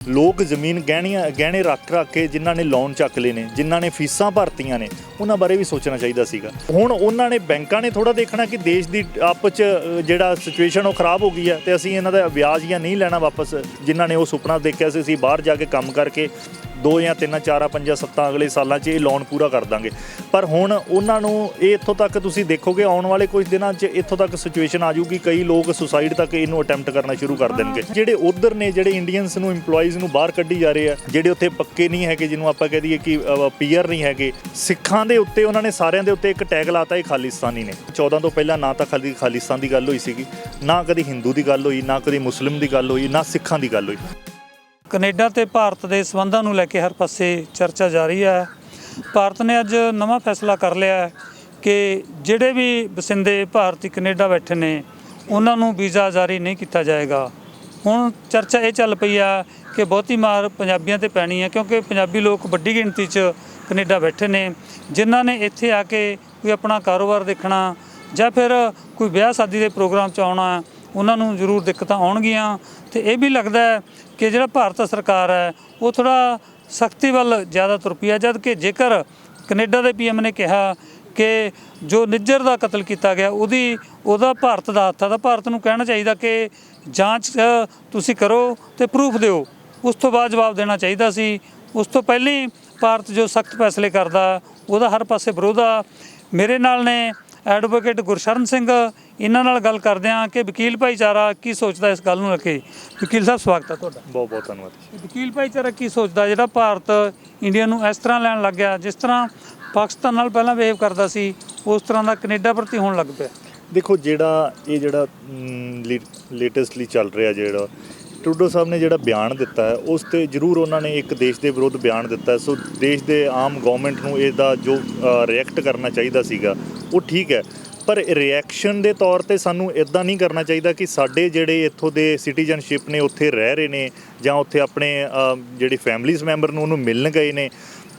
ਲੋਕ ਜ਼ਮੀਨ ਗਹਿਣੇ ਰੱਖ ਕੇ ਜਿਨ੍ਹਾਂ ਨੇ ਲੋਨ ਚੱਕ ਲਏ ਨੇ, ਜਿਨ੍ਹਾਂ ਨੇ ਫੀਸਾਂ ਭਰਤੀਆਂ ਨੇ, ਉਹਨਾਂ ਬਾਰੇ ਵੀ ਸੋਚਣਾ ਚਾਹੀਦਾ ਸੀਗਾ। ਹੁਣ ਉਹਨਾਂ ਨੇ ਬੈਂਕਾਂ ਨੇ ਥੋੜ੍ਹਾ ਦੇਖਣਾ ਕਿ ਦੇਸ਼ ਦੀ ਆਪਸ 'ਚ ਜਿਹੜਾ ਸਿਚੁਏਸ਼ਨ ਉਹ ਖਰਾਬ ਹੋ ਗਈ ਹੈ ਅਤੇ ਅਸੀਂ ਇਹਨਾਂ ਦਾ ਵਿਆਜ ਜਾਂ ਨਹੀਂ ਲੈਣਾ ਵਾਪਸ। ਜਿਨ੍ਹਾਂ ਨੇ ਉਹ ਸੁਪਨਾ ਦੇਖਿਆ ਸੀ ਅਸੀਂ ਬਾਹਰ ਜਾ ਕੇ ਕੰਮ ਕਰਕੇ 2 ਜਾਂ 3 4 5 7 ਅਗਲੇ ਸਾਲਾਂ 'ਚ ਇਹ ਲੋਨ ਪੂਰਾ ਕਰ ਦਾਂਗੇ, ਪਰ ਹੁਣ ਉਹਨਾਂ ਨੂੰ ਇਹ ਇੱਥੋਂ ਤੱਕ ਤੁਸੀਂ ਦੇਖੋਗੇ ਆਉਣ ਵਾਲੇ ਕੁਝ ਦਿਨਾਂ 'ਚ ਇੱਥੋਂ ਤੱਕ ਸਿਚੁਏਸ਼ਨ ਆ ਜਾਊਗੀ, ਕਈ ਲੋਕ ਸੁਸਾਈਡ ਤੱਕ ਇਹਨੂੰ ਅਟੈਂਪਟ ਕਰਨਾ ਸ਼ੁਰੂ ਕਰ ਦੇਣਗੇ। ਜਿਹੜੇ ਉੱਧਰ ਨੇ, ਜਿਹੜੇ ਇੰਡੀਅਨਸ ਨੂੰ ਇੰਪਲੋਈਜ਼ ਨੂੰ ਬਾਹਰ ਕੱਢੀ ਜਾ ਰਹੇ ਆ, ਜਿਹੜੇ ਉੱਥੇ ਪੱਕੇ ਨਹੀਂ ਹੈਗੇ, ਜਿਹਨੂੰ ਆਪਾਂ ਕਹਿ ਦਈਏ ਕਿ ਪੀਅਰ ਨਹੀਂ ਹੈਗੇ, ਸਿੱਖਾਂ ਦੇ ਉੱਤੇ ਉਹਨਾਂ ਨੇ ਸਾਰਿਆਂ ਦੇ ਉੱਤੇ ਇੱਕ ਟੈਗ ਲਾਤਾ ਇਹ ਖਾਲਿਸਤਾਨੀ ਨੇ। 14 ਤੋਂ ਪਹਿਲਾਂ ਨਾ ਤਾਂ ਖਾਲਿਸਤਾਨ ਦੀ ਗੱਲ ਹੋਈ ਸੀਗੀ, ਨਾ ਕਦੀ ਹਿੰਦੂ ਦੀ ਗੱਲ ਹੋਈ, ਨਾ ਕਦੀ ਮੁਸਲਿਮ ਦੀ ਗੱਲ ਹੋਈ, ਨਾ ਸਿੱਖਾਂ ਦੀ ਗੱਲ ਹੋਈ। ਕੈਨੇਡਾ ਤੇ ਭਾਰਤ ਦੇ ਸੰਬੰਧਾਂ ਨੂੰ ਲੈ ਕੇ ਹਰ ਪਾਸੇ ਚਰਚਾ ਜਾਰੀ ਹੈ। ਭਾਰਤ ਨੇ ਅੱਜ ਨਵਾਂ ਫੈਸਲਾ ਕਰ ਲਿਆ ਕਿ ਜਿਹੜੇ ਵੀ ਵਸਿੰਦੇ ਭਾਰਤੀ ਕੈਨੇਡਾ ਬੈਠੇ ਨੇ ਉਹਨਾਂ ਨੂੰ ਵੀਜ਼ਾ ਜਾਰੀ ਨਹੀਂ ਕੀਤਾ ਜਾਏਗਾ। ਹੁਣ ਚਰਚਾ ਇਹ ਚੱਲ ਪਈ ਆ ਕਿ ਬਹੁਤੀ ਮਾਰ ਪੰਜਾਬੀਆਂ ਤੇ ਪੈਣੀ ਹੈ, ਕਿਉਂਕਿ ਪੰਜਾਬੀ ਲੋਕ ਵੱਡੀ ਗਿਣਤੀ 'ਚ ਕੈਨੇਡਾ ਬੈਠੇ ਨੇ, ਜਿਨ੍ਹਾਂ ਨੇ ਇੱਥੇ ਆ ਕੇ ਕੋਈ ਆਪਣਾ ਕਾਰੋਬਾਰ ਦੇਖਣਾ ਜਾਂ ਫਿਰ ਕੋਈ ਵਿਆਹ ਸ਼ਾਦੀ ਦੇ ਪ੍ਰੋਗਰਾਮ 'ਚ ਆਉਣਾ, ਉਹਨਾਂ ਨੂੰ ਜ਼ਰੂਰ ਦਿੱਕਤਾਂ ਆਉਣਗੀਆਂ। ਅਤੇ ਇਹ ਵੀ ਲੱਗਦਾ ਹੈ ਕਿ ਜਿਹੜਾ ਭਾਰਤ ਸਰਕਾਰ ਹੈ ਉਹ ਥੋੜ੍ਹਾ ਸਖਤੀ ਵੱਲ ਜ਼ਿਆਦਾ ਤੁਰ ਪਈ ਹੈ, ਜਦ ਕਿ ਜੇਕਰ ਕੈਨੇਡਾ ਦੇ PM ਨੇ ਕਿਹਾ ਕਿ ਜੋ ਨਿੱਜਰ ਦਾ ਕਤਲ ਕੀਤਾ ਗਿਆ ਉਹਦਾ ਭਾਰਤ ਦਾ ਹੱਥ ਆ, ਤਾਂ ਭਾਰਤ ਨੂੰ ਕਹਿਣਾ ਚਾਹੀਦਾ ਕਿ ਜਾਂਚ ਤੁਸੀਂ ਕਰੋ ਅਤੇ ਪ੍ਰੂਫ ਦਿਓ, ਉਸ ਤੋਂ ਬਾਅਦ ਜਵਾਬ ਦੇਣਾ ਚਾਹੀਦਾ ਸੀ। ਉਸ ਤੋਂ ਪਹਿਲਾਂ ਹੀ ਭਾਰਤ ਜੋ ਸਖਤ ਫੈਸਲੇ ਕਰਦਾ ਉਹਦਾ ਹਰ ਪਾਸੇ ਵਿਰੋਧ ਆ। ਮੇਰੇ ਨਾਲ ਨੇ ਐਡਵੋਕੇਟ ਗੁਰਸ਼ਰਨ ਸਿੰਘ, ਇਹਨਾਂ ਨਾਲ ਗੱਲ ਕਰਦੇ ਹਾਂ ਕਿ ਵਕੀਲ ਭਾਈਚਾਰਾ ਕੀ ਸੋਚਦਾ ਇਸ ਗੱਲ ਨੂੰ ਲੈ ਕੇ। ਵਕੀਲ ਸਾਹਿਬ ਸਵਾਗਤ ਹੈ ਤੁਹਾਡਾ। ਬਹੁਤ ਬਹੁਤ ਧੰਨਵਾਦ। ਵਕੀਲ ਭਾਈਚਾਰਾ ਕੀ ਸੋਚਦਾ ਜਿਹੜਾ ਭਾਰਤ ਇੰਡੀਆ ਨੂੰ ਇਸ ਤਰ੍ਹਾਂ ਲੈਣ ਲੱਗ ਗਿਆ, ਜਿਸ ਤਰ੍ਹਾਂ ਪਾਕਿਸਤਾਨ ਨਾਲ ਪਹਿਲਾਂ ਬਿਹੇਵ ਕਰਦਾ ਸੀ ਉਸ ਤਰ੍ਹਾਂ ਦਾ ਕੈਨੇਡਾ ਪ੍ਰਤੀ ਹੋਣ ਲੱਗ ਪਿਆ? ਦੇਖੋ, ਜਿਹੜਾ ਲੇਟੈਸਟਲੀ ਚੱਲ ਰਿਹਾ, ਜਿਹੜਾ ਟਰੂਡੋ ਸਾਹਿਬ ਨੇ ਜਿਹੜਾ ਬਿਆਨ ਦਿੱਤਾ ਹੈ ਉਸ 'ਤੇ ਜ਼ਰੂਰ ਉਹਨਾਂ ਨੇ ਇੱਕ ਦੇਸ਼ ਦੇ ਵਿਰੁੱਧ ਬਿਆਨ ਦਿੱਤਾ। ਸੋ ਦੇਸ਼ ਦੇ ਆਮ ਗੌਰਮੈਂਟ ਨੂੰ ਇਹਦਾ ਜੋ ਰਿਐਕਟ ਕਰਨਾ ਚਾਹੀਦਾ ਸੀਗਾ ਉਹ ਠੀਕ ਹੈ, ਪਰ ਰਿਐਕਸ਼ਨ ਦੇ ਤੌਰ 'ਤੇ ਸਾਨੂੰ ਇੱਦਾਂ ਨਹੀਂ ਕਰਨਾ ਚਾਹੀਦਾ ਕਿ ਸਾਡੇ ਜਿਹੜੇ ਇੱਥੋਂ ਦੇ ਸਿਟੀਜ਼ਨਸ਼ਿਪ ਨੇ, ਉੱਥੇ ਰਹਿ ਰਹੇ ਨੇ ਜਾਂ ਉੱਥੇ ਆਪਣੇ ਜਿਹੜੇ ਫੈਮਲੀਜ਼ ਮੈਂਬਰ ਨੂੰ ਉਹਨੂੰ ਮਿਲਣ ਗਏ ਨੇ,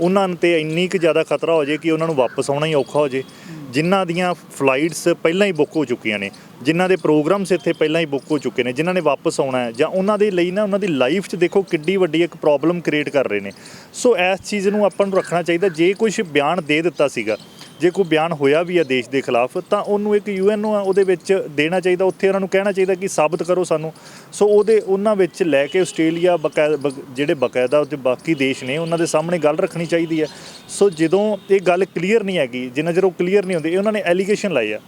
ਉਹਨਾਂ 'ਤੇ ਇੰਨੀ ਕੁ ਜ਼ਿਆਦਾ ਖਤਰਾ ਹੋ ਜਾਏ ਕਿ ਉਹਨਾਂ ਨੂੰ ਵਾਪਸ ਆਉਣਾ ਹੀ ਔਖਾ ਹੋ ਜਾਏ। ਜਿਨ੍ਹਾਂ ਦੀਆਂ ਫਲਾਈਟਸ ਪਹਿਲਾਂ ਹੀ ਬੁੱਕ ਹੋ ਚੁੱਕੀਆਂ ਨੇ, ਜਿਨ੍ਹਾਂ ਦੇ ਪ੍ਰੋਗਰਾਮਸ ਇੱਥੇ ਪਹਿਲਾਂ ਹੀ ਬੁੱਕ ਹੋ ਚੁੱਕੇ ਨੇ, ਜਿਨ੍ਹਾਂ ਨੇ ਵਾਪਸ ਆਉਣਾ ਹੈ, ਜਾਂ ਉਹਨਾਂ ਦੇ ਲਈ ਨਾ ਉਹਨਾਂ ਦੀ ਲਾਈਫ 'ਚ ਦੇਖੋ ਕਿੱਡੀ ਵੱਡੀ ਇੱਕ ਪ੍ਰੋਬਲਮ ਕ੍ਰੀਏਟ ਕਰ ਰਹੇ ਨੇ। ਸੋ ਇਸ ਚੀਜ਼ ਨੂੰ ਆਪਾਂ ਨੂੰ ਰੱਖਣਾ ਚਾਹੀਦਾ। ਜੇ ਕੁਝ ਬਿਆਨ ਦੇ ਦਿੱਤਾ ਸੀਗਾ, ਜੇ ਕੋਈ ਬਿਆਨ ਹੋਇਆ ਵੀ ਹੈ ਦੇਸ਼ ਦੇ ਖਿਲਾਫ, ਤਾਂ ਉਹਨੂੰ ਇੱਕ UN ਉਹਦੇ ਵਿੱਚ ਦੇਣਾ ਚਾਹੀਦਾ, ਉੱਥੇ ਉਹਨਾਂ ਨੂੰ ਕਹਿਣਾ ਚਾਹੀਦਾ ਕਿ ਸਾਬਤ ਕਰੋ ਸਾਨੂੰ। ਸੋ ਉਹਨਾਂ ਵਿੱਚ ਲੈ ਕੇ ਆਸਟ੍ਰੇਲੀਆ ਜਿਹੜੇ ਬਕਾਇਦਾ ਉੱਤੇ ਬਾਕੀ ਦੇਸ਼ ਨੇ ਉਹਨਾਂ ਦੇ ਸਾਹਮਣੇ ਗੱਲ ਰੱਖਣੀ ਚਾਹੀਦੀ ਹੈ। ਸੋ ਜਦੋਂ ਇਹ ਗੱਲ ਕਲੀਅਰ ਨਹੀਂ ਹੈਗੀ, ਜਿੰਨਾ ਚਿਰ ਉਹ ਕਲੀਅਰ ਨਹੀਂ ਹੁੰਦੇ, ਉਹਨਾਂ ਨੇ ਐਲੀਗੇਸ਼ਨ ਲਾਏ ਆ,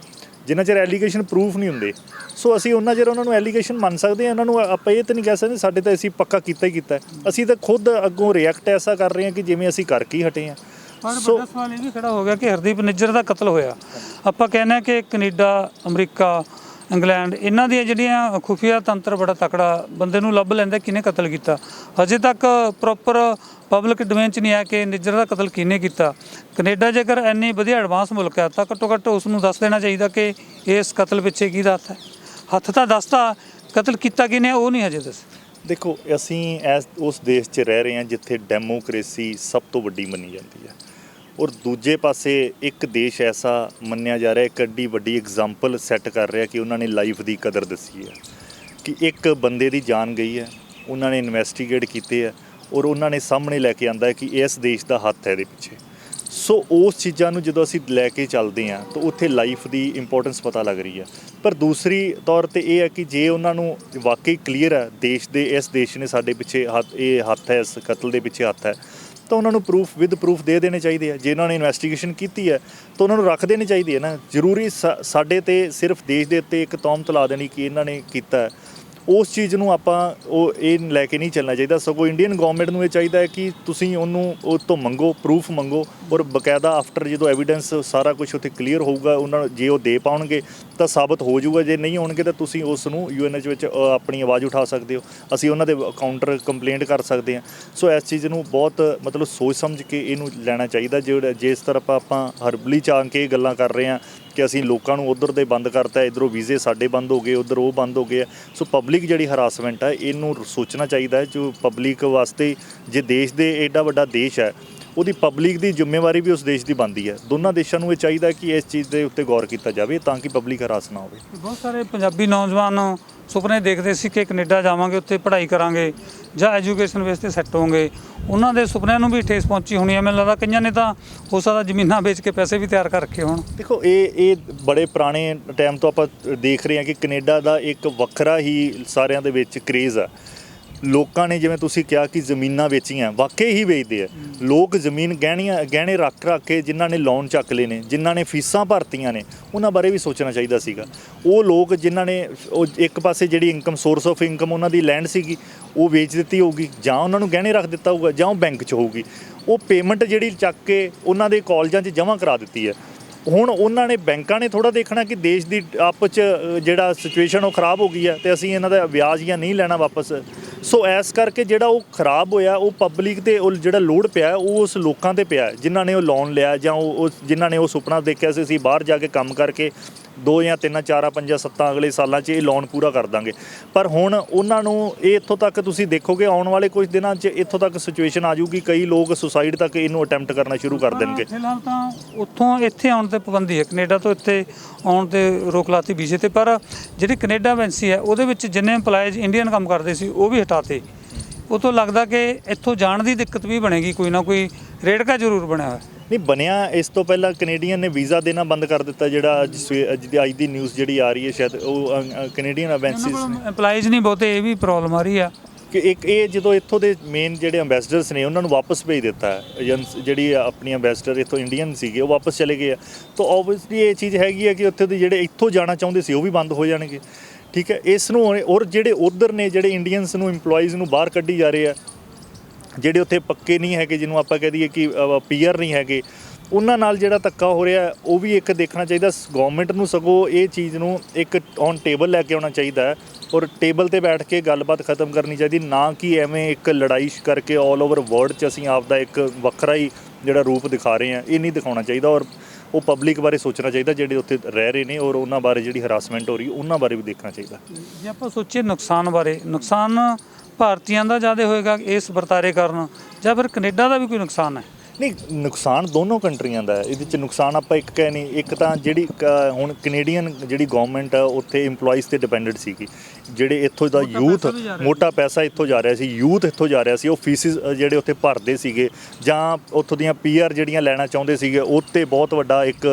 ਜਿੰਨਾ ਚਿਰ ਐਲੀਗੇਸ਼ਨ ਪ੍ਰੂਫ ਨਹੀਂ ਹੁੰਦੇ, ਸੋ ਅਸੀਂ ਉਹਨਾਂ ਚਿਰ ਉਹਨਾਂ ਨੂੰ ਐਲੀਗੇਸ਼ਨ ਮੰਨ ਸਕਦੇ ਹਾਂ। ਉਹਨਾਂ ਨੂੰ ਆਪਾਂ ਇਹ ਤਾਂ ਨਹੀਂ ਕਹਿ ਸਕਦੇ ਸਾਡੇ ਤਾਂ ਅਸੀਂ ਪੱਕਾ ਕੀਤਾ ਹੀ ਕੀਤਾ, ਅਸੀਂ ਤਾਂ ਖੁਦ ਅੱਗੋਂ ਰਿਐਕਟ ਐਸਾ ਕਰ ਰਹੇ ਹਾਂ ਕਿ ਜਿਵੇਂ ਅਸੀਂ ਕਰਕੇ ਹੀ ਹਟੇ ਹਾਂ। ਪਰ ਵੱਡਾ ਸਵਾਲ ਇਹ ਵੀ ਖੜਾ ਹੋ ਗਿਆ ਕਿ ਹਰਦੀਪ ਨਿੱਜਰ ਦਾ ਕਤਲ ਹੋਇਆ, ਆਪਾਂ ਕਹਿੰਦੇ ਹਾਂ ਕਿ ਕੈਨੇਡਾ, ਅਮਰੀਕਾ, ਇੰਗਲੈਂਡ, ਇਹਨਾਂ ਦੀਆਂ ਜਿਹੜੀਆਂ ਖੁਫੀਆ ਤੰਤਰ ਬੜਾ ਤਕੜਾ ਬੰਦੇ ਨੂੰ ਲੱਭ ਲੈਂਦਾ ਕਿਹਨੇ ਕਤਲ ਕੀਤਾ। ਅਜੇ ਤੱਕ ਪ੍ਰੋਪਰ ਪਬਲਿਕ ਡੋਮੇਨ 'ਚ ਨਹੀਂ ਆਇਆ ਕਿ ਨਿੱਜਰ ਦਾ ਕਤਲ ਕਿਹਨੇ ਕੀਤਾ। ਕੈਨੇਡਾ ਜੇਕਰ ਇੰਨੀ ਵਧੀਆ ਐਡਵਾਂਸ ਮੁਲਕ ਹੈ ਤਾਂ ਘੱਟੋ ਘੱਟ ਉਸ ਨੂੰ ਦੱਸ ਦੇਣਾ ਚਾਹੀਦਾ ਕਿ ਇਸ ਕਤਲ ਪਿੱਛੇ ਕਿਹਦਾ ਹੱਥ ਹੈ। ਹੱਥ ਤਾਂ ਦੱਸਦਾ, ਕਤਲ ਕੀਤਾ ਕਿਹਨੇ ਉਹ ਨਹੀਂ ਹਜੇ ਦੱਸ। ਦੇਖੋ, ਅਸੀਂ ਉਸ ਦੇਸ਼ 'ਚ ਰਹਿ ਰਹੇ ਹਾਂ ਜਿੱਥੇ ਡੈਮੋਕ੍ਰੇਸੀ ਸਭ ਤੋਂ ਵੱਡੀ ਮੰਨੀ ਜਾਂਦੀ ਹੈ, ਔਰ ਦੂਜੇ ਪਾਸੇ ਇੱਕ ਦੇਸ਼ ਐਸਾ ਮੰਨਿਆ ਜਾ ਰਿਹਾ, ਇੱਕ ਐਡੀ ਵੱਡੀ ਐਗਜ਼ਾਮਪਲ ਸੈੱਟ ਕਰ ਰਿਹਾ ਕਿ ਉਹਨਾਂ ਨੇ ਲਾਈਫ ਦੀ ਕਦਰ ਦੱਸੀ ਹੈ ਕਿ ਇੱਕ ਬੰਦੇ ਦੀ ਜਾਨ ਗਈ ਹੈ, ਉਹਨਾਂ ਨੇ ਇਨਵੈਸਟੀਗੇਟ ਕੀਤੇ ਹੈ ਔਰ ਉਹਨਾਂ ਨੇ ਸਾਹਮਣੇ ਲੈ ਕੇ ਆਂਦਾ ਹੈ ਕਿ ਇਸ ਦੇਸ਼ ਦਾ ਹੱਥ ਹੈ ਇਹਦੇ ਪਿੱਛੇ। ਸੋ ਉਸ ਚੀਜ਼ਾਂ ਨੂੰ ਜਦੋਂ ਅਸੀਂ ਲੈ ਕੇ ਚੱਲਦੇ ਹਾਂ ਤਾਂ ਉੱਥੇ ਲਾਈਫ ਦੀ ਇੰਪੋਰਟੈਂਸ ਪਤਾ ਲੱਗ ਰਹੀ ਹੈ। ਪਰ ਦੂਸਰੀ ਤੌਰ 'ਤੇ ਇਹ ਹੈ ਕਿ ਜੇ ਉਹਨਾਂ ਨੂੰ ਵਾਕਈ ਕਲੀਅਰ ਹੈ ਇਸ ਦੇਸ਼ ਨੇ ਸਾਡੇ ਪਿੱਛੇ ਹੱਥ ਹੈ, ਇਸ ਕਤਲ ਦੇ ਪਿੱਛੇ ਹੱਥ ਹੈ, ਤਾਂ ਉਹਨਾਂ ਨੂੰ ਵਿਦ ਪ੍ਰੂਫ ਦੇ ਦੇਣੇ ਚਾਹੀਦੇ ਆ। ਜੇ ਉਹਨਾਂ ਨੇ ਇਨਵੈਸਟੀਗੇਸ਼ਨ ਕੀਤੀ ਹੈ ਤਾਂ ਉਹਨਾਂ ਨੂੰ ਰੱਖ ਦੇਣੀ ਚਾਹੀਦੀ ਹੈ ਨਾ। ਜ਼ਰੂਰੀ ਸਾਡੇ 'ਤੇ ਸਿਰਫ ਦੇਸ਼ ਦੇ ਉੱਤੇ ਇੱਕ ਤੌਹਮਤ ਲਾ ਦੇਣੀ ਕਿ ਇਹਨਾਂ ਨੇ ਕੀਤਾ ਹੈ, ਉਸ ਚੀਜ਼ ਨੂੰ ਆਪਾਂ ਇਹ ਲੈ ਕੇ ਨਹੀਂ ਚੱਲਣਾ ਚਾਹੀਦਾ। ਸਗੋਂ ਇੰਡੀਅਨ ਗੌਰਮੈਂਟ ਨੂੰ ਇਹ ਚਾਹੀਦਾ ਹੈ ਕਿ ਤੁਸੀਂ ਉਹ ਤੋਂ ਮੰਗੋ, ਪ੍ਰੂਫ ਮੰਗੋ, ਔਰ ਬਕਾਇਦਾ ਆਫਟਰ ਜਦੋਂ ਐਵੀਡੈਂਸ ਸਾਰਾ ਕੁਝ ਉੱਥੇ ਕਲੀਅਰ ਹੋਊਗਾ, ਉਹਨਾਂ ਨੂੰ ਜੇ ਉਹ ਦੇ ਪਾਉਣਗੇ ਤਾਂ ਸਾਬਤ ਹੋ ਜਾਊਗਾ। ਜੇ ਨਹੀਂ ਹੋਣਗੇ ਤਾਂ ਤੁਸੀਂ ਉਸ ਨੂੰ UNH ਵਿੱਚ ਆਪਣੀ ਆਵਾਜ਼ ਉਠਾ ਸਕਦੇ ਹੋ, ਅਸੀਂ ਉਹਨਾਂ ਦੇ ਕਾਊਂਟਰ ਕੰਪਲੇਂਟ ਕਰ ਸਕਦੇ ਹਾਂ। ਸੋ ਇਸ ਚੀਜ਼ ਨੂੰ ਬਹੁਤ ਮਤਲਬ ਸੋਚ ਸਮਝ ਕੇ ਇਹਨੂੰ ਲੈਣਾ ਚਾਹੀਦਾ। ਜਿਸ ਤਰ੍ਹਾਂ ਆਪਾਂ ਹਰਬਲੀ ਚਾਹ ਕੇ ਇਹ ਗੱਲਾਂ ਕਰ ਰਹੇ ਹਾਂ ਕਿ ਅਸੀਂ ਲੋਕਾਂ ਨੂੰ ਉੱਧਰ ਦੇ ਬੰਦ ਕਰਤਾ, ਇੱਧਰੋਂ ਵੀਜ਼ੇ ਸਾਡੇ ਬੰਦ ਹੋ ਗਏ, ਉੱਧਰ ਉਹ ਬੰਦ ਹੋ ਗਏ ਆ। ਸੋ ਪਬਲਿਕ ਜਿਹੜੀ ਹਰਾਸਮੈਂਟ ਹੈ ਇਹਨੂੰ ਸੋਚਣਾ ਚਾਹੀਦਾ ਹੈ। ਜੋ ਪਬਲਿਕ ਵਾਸਤੇ, ਜੇ ਦੇਸ਼ ਦੇ ਐਡਾ ਵੱਡਾ ਦੇਸ਼ ਹੈ, ਉਹਦੀ ਪਬਲਿਕ ਦੀ ਜ਼ਿੰਮੇਵਾਰੀ ਵੀ ਉਸ ਦੇਸ਼ ਦੀ ਬਣਦੀ ਹੈ। ਦੋਨਾਂ ਦੇਸ਼ਾਂ ਨੂੰ ਇਹ ਚਾਹੀਦਾ ਕਿ ਇਸ ਚੀਜ਼ ਦੇ ਉੱਤੇ ਗੌਰ ਕੀਤਾ ਜਾਵੇ ਤਾਂ ਕਿ ਪਬਲਿਕ ਹਰਾਸ ਨਾ ਹੋਵੇ। ਬਹੁਤ ਸਾਰੇ ਪੰਜਾਬੀ ਨੌਜਵਾਨ ਸੁਪਨੇ ਦੇਖਦੇ ਸੀ ਕਿ ਕੈਨੇਡਾ ਜਾਵਾਂਗੇ, ਉੱਥੇ ਪੜ੍ਹਾਈ ਕਰਾਂਗੇ ਜਾਂ ਐਜੂਕੇਸ਼ਨ ਬੇਸ ਤੇ ਸੈੱਟ ਹੋਵਾਂਗੇ, ਉਹਨਾਂ ਦੇ ਸੁਪਨਿਆਂ ਨੂੰ ਵੀ ਠੇਸ ਪਹੁੰਚੀ ਹੋਣੀ ਹੈ। ਮੈਨੂੰ ਲੱਗਦਾ ਕਈਆਂ ਨੇ ਤਾਂ ਹੋ ਸਕਦਾ ਜ਼ਮੀਨਾਂ ਵੇਚ ਕੇ ਪੈਸੇ ਵੀ ਤਿਆਰ ਕਰ ਰੱਖੇ ਹੋਣ। ਦੇਖੋ ਇਹ ਬੜੇ ਪੁਰਾਣੇ ਟਾਈਮ ਤੋਂ ਆਪਾਂ ਦੇਖ ਰਹੇ ਹਾਂ ਕਿ ਕੈਨੇਡਾ ਦਾ ਇੱਕ ਵੱਖਰਾ ਹੀ ਸਾਰਿਆਂ ਦੇ ਵਿੱਚ ਕਰੇਜ਼ ਆ। ਲੋਕਾਂ ਨੇ, ਜਿਵੇਂ ਤੁਸੀਂ ਕਿਹਾ ਕਿ ਜ਼ਮੀਨਾਂ ਵੇਚੀਆਂ, ਵਾਕਈ ਹੀ ਵੇਚਦੇ ਆ ਲੋਕ। ਜ਼ਮੀਨ ਗਹਿਣੇ ਰੱਖ ਕੇ ਜਿਨ੍ਹਾਂ ਨੇ ਲੋਨ ਚੱਕ ਲਏ ਨੇ, ਜਿਨ੍ਹਾਂ ਨੇ ਫੀਸਾਂ ਭਰਤੀਆਂ ਨੇ, ਉਹਨਾਂ ਬਾਰੇ ਵੀ ਸੋਚਣਾ ਚਾਹੀਦਾ ਸੀਗਾ। ਉਹ ਲੋਕ ਜਿਨ੍ਹਾਂ ਨੇ ਉਹ ਇੱਕ ਪਾਸੇ ਜਿਹੜੀ ਇਨਕਮ, ਸੋਰਸ ਆਫ ਇਨਕਮ ਉਹਨਾਂ ਦੀ ਲੈਂਡ ਸੀਗੀ, ਉਹ ਵੇਚ ਦਿੱਤੀ ਹੋਊਗੀ, ਜਾਂ ਉਹਨਾਂ ਨੂੰ ਗਹਿਣੇ ਰੱਖ ਦਿੱਤਾ ਹੋਊਗਾ, ਜਾਂ ਉਹ ਬੈਂਕ 'ਚ ਹੋਊਗੀ। ਉਹ ਪੇਮੈਂਟ ਜਿਹੜੀ ਚੱਕ ਕੇ ਉਹਨਾਂ ਦੇ ਕਾਲਜਾਂ 'ਚ ਜਮ੍ਹਾਂ ਕਰਾ ਦਿੱਤੀ ਹੈ। ਹੁਣ ਉਹਨਾਂ ਨੇ, ਬੈਂਕਾਂ ਨੇ ਥੋੜ੍ਹਾ ਦੇਖਣਾ ਕਿ ਦੇਸ਼ ਦੀ ਆਪਸ 'ਚ ਜਿਹੜਾ ਸਿਚੁਏਸ਼ਨ ਉਹ ਖਰਾਬ ਹੋ ਗਈ ਹੈ ਅਤੇ ਅਸੀਂ ਇਹਨਾਂ ਦਾ ਵਿਆਜ ਜਾਂ ਨਹੀਂ ਲੈਣਾ ਵਾਪਸ। ਸੋ ਇਸ ਕਰਕੇ ਜਿਹੜਾ ਉਹ ਖਰਾਬ ਹੋਇਆ, ਉਹ ਪਬਲਿਕ 'ਤੇ ਉਹ ਜਿਹੜਾ ਲੋਡ ਪਿਆ ਉਹ ਉਸ ਲੋਕਾਂ 'ਤੇ ਪਿਆ ਜਿਨ੍ਹਾਂ ਨੇ ਉਹ ਲੋਨ ਲਿਆ, ਜਾਂ ਉਹ ਜਿਨ੍ਹਾਂ ਨੇ ਉਹ ਸੁਪਨਾ ਦੇਖਿਆ ਸੀ ਅਸੀਂ ਬਾਹਰ ਜਾ ਕੇ ਕੰਮ ਕਰਕੇ 2 ਜਾਂ 3 4 5 7 ਅਗਲੇ ਸਾਲਾਂ 'ਚ ਇਹ ਲੋਨ ਪੂਰਾ ਕਰ ਦਾਂਗੇ। ਪਰ ਹੁਣ ਉਹਨਾਂ ਨੂੰ ਇਹ ਇੱਥੋਂ ਤੱਕ ਤੁਸੀਂ ਦੇਖੋਗੇ ਆਉਣ ਵਾਲੇ ਕੁਝ ਦਿਨਾਂ 'ਚ ਇੱਥੋਂ ਤੱਕ ਸਿਚੁਏਸ਼ਨ ਆ ਜਾਊਗੀ, ਕਈ ਲੋਕ ਸੁਸਾਈਡ ਤੱਕ ਇਹਨੂੰ ਅਟੈਂਪਟ ਕਰਨਾ ਸ਼ੁਰੂ ਕਰ ਦੇਣਗੇ। ਫਿਲਹਾਲ ਤਾਂ ਉੱਥੋਂ ਇੱਥੇ ਆਉਣ 'ਤੇ ਪਾਬੰਦੀ ਹੈ, ਕੈਨੇਡਾ ਤੋਂ ਇੱਥੇ ਆਉਣ 'ਤੇ ਰੋਕ ਲਾਤੀ ਵੀਜ਼ੇ 'ਤੇ। ਪਰ ਜਿਹੜੀ ਕੈਨੇਡਾ ਐਮਬੈਸੀ ਹੈ ਉਹਦੇ ਵਿੱਚ ਜਿੰਨੇ ਇੰਪਲਾਈਜ਼ ਇੰਡੀਅਨ ਕੰਮ ਕਰਦੇ ਸੀ ਉਹ ਵੀ ਹਟਾਤੇ। ਉਹ ਤੋਂ ਲੱਗਦਾ ਕਿ ਇੱਥੋਂ ਜਾਣ ਦੀ ਦਿੱਕਤ ਵੀ ਬਣੇਗੀ, ਕੋਈ ਨਾ ਕੋਈ ਰੇੜਕਾ ਜ਼ਰੂਰ ਬਣਿਆ ਹੋਇਆ। ਨਹੀਂ ਬਣਿਆ। ਇਸ ਤੋਂ ਪਹਿਲਾਂ ਕੈਨੇਡੀਅਨ ਨੇ ਵੀਜ਼ਾ ਦੇਣਾ ਬੰਦ ਕਰ ਦਿੱਤਾ, ਜਿਹੜਾ ਅੱਜ ਦੀ ਨਿਊਜ਼ ਜਿਹੜੀ ਆ ਰਹੀ ਹੈ, ਸ਼ਾਇਦ ਉਹ ਕੈਨੇਡੀਅਨ ਐਮਬੈਸੀਜ਼ ਇੰਪਲਾਈਜ਼ ਨਹੀਂ ਬਹੁਤੇ, ਇਹ ਵੀ ਪ੍ਰੋਬਲਮ ਆ ਰਹੀ ਆ ਕਿ ਇੱਕ ਇਹ ਜਦੋਂ ਇੱਥੋਂ ਦੇ ਮੇਨ ਜਿਹੜੇ ਅੰਬੈਸਡਰਸ ਨੇ ਉਹਨਾਂ ਨੂੰ ਵਾਪਸ ਭੇਜ ਦਿੱਤਾ ਹੈ। ਜਿਹੜੀ ਆਪਣੀ ਅੰਬੈਸਡਰ ਇੱਥੋਂ ਇੰਡੀਅਨ ਸੀਗੇ ਉਹ ਵਾਪਸ ਚਲੇ ਗਏ ਆ। ਤਾਂ ਓਬਵੀਅਸਲੀ ਇਹ ਚੀਜ਼ ਹੈਗੀ ਹੈ ਕਿ ਉੱਥੇ ਦੇ ਜਿਹੜੇ ਇੱਥੋਂ ਜਾਣਾ ਚਾਹੁੰਦੇ ਸੀ ਉਹ ਵੀ ਬੰਦ ਹੋ ਜਾਣਗੇ। ਠੀਕ ਹੈ, ਇਸ ਨੂੰ ਔਰ ਜਿਹੜੇ ਉੱਧਰ ਨੇ, ਜਿਹੜੇ ਇੰਡੀਅਨਸ ਨੂੰ, ਇੰਪਲੋਈਜ਼ ਨੂੰ ਬਾਹਰ ਕੱਢੀ ਜਾ ਰਹੇ ਆ, ਜਿਹੜੇ ਉੱਥੇ ਪੱਕੇ ਨਹੀਂ ਹੈਗੇ, ਜਿਹਨੂੰ ਆਪਾਂ ਕਹਿ ਦਈਏ ਕਿ ਪੀਆਰ ਨਹੀਂ ਹੈਗੇ, ਉਹਨਾਂ ਨਾਲ ਜਿਹੜਾ ਧੱਕਾ ਹੋ ਰਿਹਾ ਉਹ ਵੀ ਇੱਕ ਦੇਖਣਾ ਚਾਹੀਦਾ। ਗਵਰਨਮੈਂਟ ਨੂੰ ਸਗੋਂ ਇਹ ਚੀਜ਼ ਨੂੰ ਇੱਕ ਔਨ ਟੇਬਲ ਲੈ ਕੇ ਆਉਣਾ ਚਾਹੀਦਾ ਹੈ ਔਰ ਟੇਬਲ 'ਤੇ ਬੈਠ ਕੇ ਗੱਲਬਾਤ ਖਤਮ ਕਰਨੀ ਚਾਹੀਦੀ, ਨਾ ਕਿ ਐਵੇਂ ਇੱਕ ਲੜਾਈ ਕਰਕੇ ਆਲ ਓਵਰ ਵਰਲਡ 'ਚ ਅਸੀਂ ਆਪਦਾ ਇੱਕ ਵੱਖਰਾ ਹੀ ਜਿਹੜਾ ਰੂਪ ਦਿਖਾ ਰਹੇ ਹਾਂ, ਇਹ ਨਹੀਂ ਦਿਖਾਉਣਾ ਚਾਹੀਦਾ। ਔਰ ਉਹ ਪਬਲਿਕ ਬਾਰੇ ਸੋਚਣਾ ਚਾਹੀਦਾ ਜਿਹੜੇ ਉੱਥੇ ਰਹਿ ਰਹੇ ਨੇ, ਔਰ ਉਹਨਾਂ ਬਾਰੇ ਜਿਹੜੀ ਹਰਾਸਮੈਂਟ ਹੋ ਰਹੀ ਉਹਨਾਂ ਬਾਰੇ ਵੀ ਦੇਖਣਾ ਚਾਹੀਦਾ। ਜੇ ਆਪਾਂ ਸੋਚੀਏ ਨੁਕਸਾਨ ਬਾਰੇ, ਨੁਕਸਾਨ ਭਾਰਤੀਆਂ ਦਾ ਜ਼ਿਆਦਾ ਹੋਏਗਾ ਇਸ ਵਰਤਾਰੇ ਕਾਰਨ, ਜਾਂ ਫਿਰ ਕੈਨੇਡਾ ਦਾ ਵੀ ਕੋਈ ਨੁਕਸਾਨ ਹੈ? ਨਹੀਂ, ਨੁਕਸਾਨ ਦੋਨੋਂ ਕੰਟਰੀਆਂ ਦਾ ਹੈ। ਇਹਦੇ 'ਚ ਨੁਕਸਾਨ ਆਪਾਂ ਇੱਕ ਕਹਿ ਨਹੀਂ, ਇੱਕ ਤਾਂ ਜਿਹੜੀ ਹੁਣ ਕੈਨੇਡੀਅਨ ਜਿਹੜੀ ਗਵਰਨਮੈਂਟ ਆ ਉੱਥੇ ਇੰਪਲੋਈਜ਼ 'ਤੇ ਡਿਪੈਂਡੈਂਟ ਸੀਗੀ। ਜਿਹੜੇ ਇੱਥੋਂ ਦਾ ਯੂਥ, ਮੋਟਾ ਪੈਸਾ ਇੱਥੋਂ ਜਾ ਰਿਹਾ ਸੀ, ਯੂਥ ਇੱਥੋਂ ਜਾ ਰਿਹਾ ਸੀ, ਉਹ ਫੀਸਿਸ ਜਿਹੜੇ ਉੱਥੇ ਭਰਦੇ ਸੀਗੇ, ਜਾਂ ਉੱਥੋਂ ਦੀਆਂ ਪੀਆਰ ਜਿਹੜੀਆਂ ਲੈਣਾ ਚਾਹੁੰਦੇ ਸੀਗੇ, ਉਹ 'ਤੇ ਬਹੁਤ ਵੱਡਾ ਇੱਕ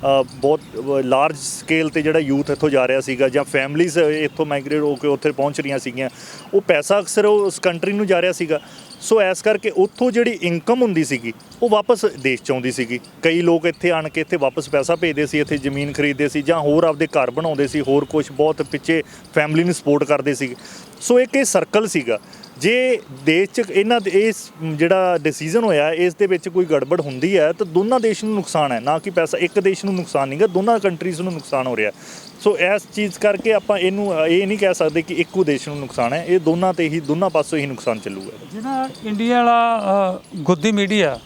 ਬਹੁਤ ਲਾਰਜ ਸਕੇਲ 'ਤੇ ਜਿਹੜਾ ਯੂਥ ਇੱਥੋਂ ਜਾ ਰਿਹਾ ਸੀਗਾ, ਜਾਂ ਫੈਮਲੀਜ਼ ਇੱਥੋਂ ਮਾਈਗ੍ਰੇਟ ਹੋ ਕੇ ਉੱਥੇ ਪਹੁੰਚ ਰਹੀਆਂ ਸੀਗੀਆਂ। ਉਹ ਪੈਸਾ ਅਕਸਰ ਉਸ ਕੰਟਰੀ ਨੂੰ ਜਾ ਰਿਹਾ ਸੀਗਾ। ਸੋ ਇਸ ਕਰਕੇ ਉੱਥੋਂ ਜਿਹੜੀ ਇਨਕਮ ਹੁੰਦੀ ਸੀਗੀ ਉਹ ਵਾਪਸ ਦੇਸ਼ 'ਚ ਆਉਂਦੀ ਸੀਗੀ। ਕਈ ਲੋਕ ਇੱਥੇ ਆਣ ਕੇ ਇੱਥੇ ਵਾਪਸ ਪੈਸਾ ਭੇਜਦੇ ਸੀ, ਇੱਥੇ ਜ਼ਮੀਨ ਖਰੀਦਦੇ ਸੀ, ਜਾਂ ਹੋਰ ਆਪਦੇ ਘਰ ਬਣਾਉਂਦੇ ਸੀ, ਹੋਰ ਕੁਝ ਬਹੁਤ ਪਿੱਛੇ ਫੈਮਿਲੀ ਨੂੰ ਸਪੋਰਟ ਕਰਦੇ ਸੀ। ਸੋ ਇੱਕ ਇਹ ਸਰਕਲ ਸੀਗਾ। ਜੇ ਦੇਸ਼ 'ਚ ਇਹਨਾਂ ਦੇ ਇਸ ਜਿਹੜਾ ਡਿਸੀਜਨ ਹੋਇਆ ਇਸ ਦੇ ਵਿੱਚ ਕੋਈ ਗੜਬੜ ਹੁੰਦੀ ਹੈ ਤਾਂ ਦੋਨਾਂ ਦੇਸ਼ ਨੂੰ ਨੁਕਸਾਨ ਹੈ, ਨਾ ਕਿ ਪੈਸਾ ਇੱਕ ਦੇਸ਼ ਨੂੰ ਨੁਕਸਾਨ ਨਹੀਂਗਾ, ਦੋਨਾਂ ਕੰਟਰੀਜ਼ ਨੂੰ ਨੁਕਸਾਨ ਹੋ ਰਿਹਾ। ਸੋ ਇਸ ਚੀਜ਼ ਕਰਕੇ ਆਪਾਂ ਇਹਨੂੰ ਇਹ ਨਹੀਂ ਕਹਿ ਸਕਦੇ ਕਿ ਇੱਕੋ ਦੇਸ਼ ਨੂੰ ਨੁਕਸਾਨ ਹੈ, ਇਹ ਦੋਨਾਂ 'ਤੇ ਹੀ, ਦੋਨਾਂ ਪਾਸੋਂ ਹੀ ਨੁਕਸਾਨ ਚੱਲੂਗਾ। ਜਿਹੜਾ ਇੰਡੀਆ ਵਾਲਾ ਗੋਦੀ ਮੀਡੀਆ,